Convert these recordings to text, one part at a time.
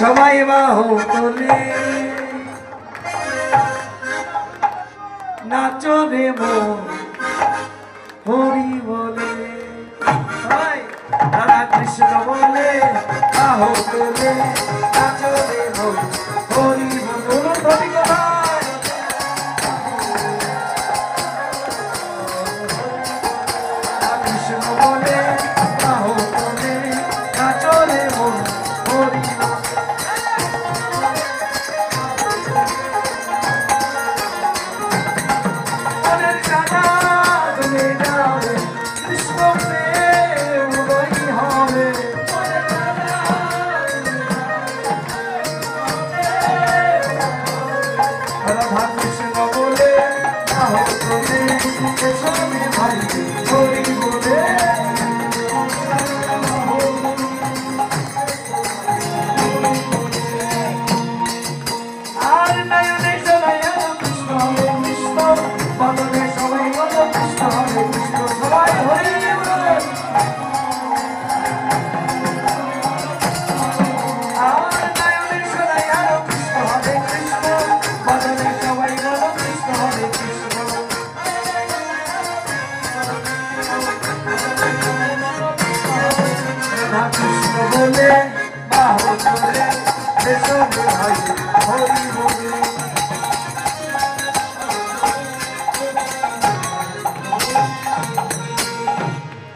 সবাই বাহু তোলে নাচো রে মন হরি বলে রাধা কৃষ্ণ বলে বাহু তোলে নাচো রে মন হরি বলে কৃষ্ণ বলে বাহু তোলে নাচো রে মন হরি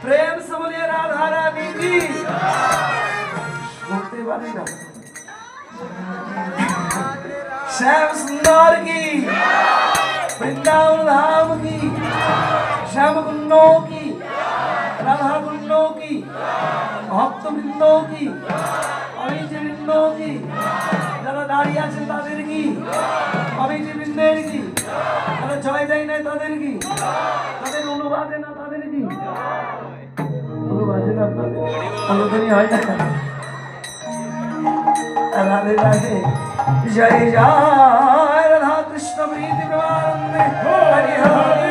प्रेम से बोलिए राधा रानी की बोलते वाली ना श्याम सुंदर की वृंदावन धाम की श्याम कुंडों की राधा कुंडों की भक्त वृंदों की अभिज वृंदों की যারা দাঁড়িয়ে আছেন তাদের কি অভিজ বৃন্দের কি যারা জয় দেয় না তাদের কি তাদের অনুবাদে না তাদের কি অনুবাদে না আপনাদের আলোচনা হয় না রাধে রাধে জয় জয় রাধা কৃষ্ণ প্রীতি প্রেমানন্দে হরি হরি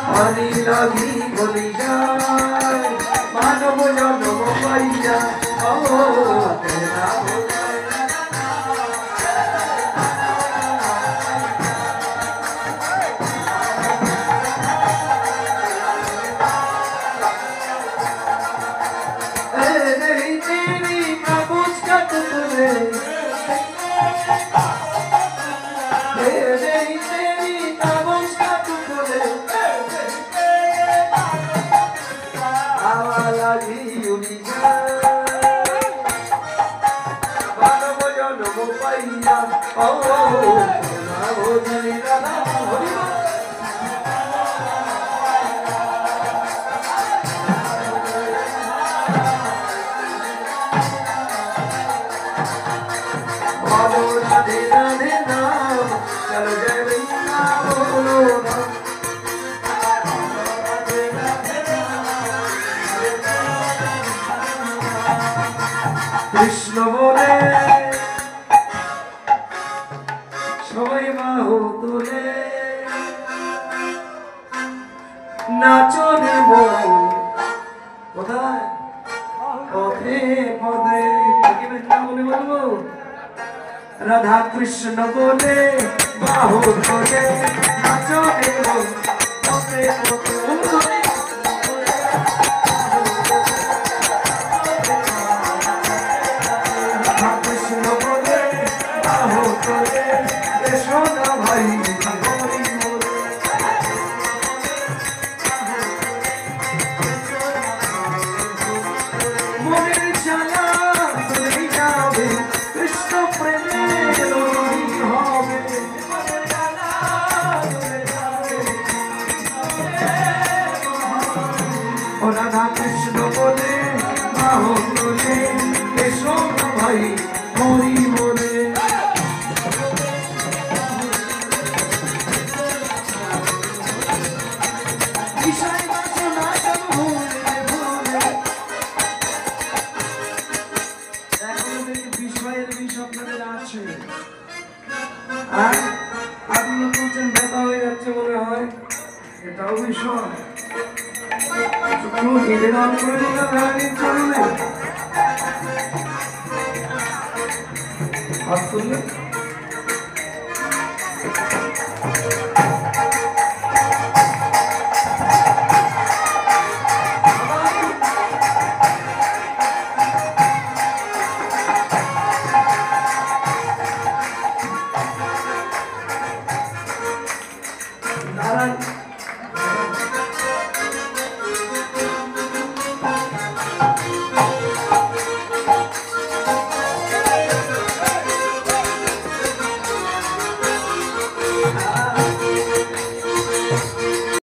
हरि लगी बोली जाए मानव जन्म पाइया ओ तेरा तेरी प्रभुज का तुझे कृष्ण बोले सबाई बाहु तुले नाचो रे बोल কোথায় পথে পদে কি না বলে বলবো রাধা কৃষ্ণ বলে বাহু তুলে নাচো রে बोल পথে পথে ও রাধা কৃষ্ণ বলে বাহন বলে এসো না ভাই হরি বলে বিষয় বাসনা সব ভুলে ভুলে এখনো দেখি বিষয়ের বিষ আপনাদের আছে আর আপনি বলছেন ব্যথা হয়ে যাচ্ছে মনে হয় এটাও বিষয় নিবেদন করে দিলাম রানীর চরণে হাত তুললে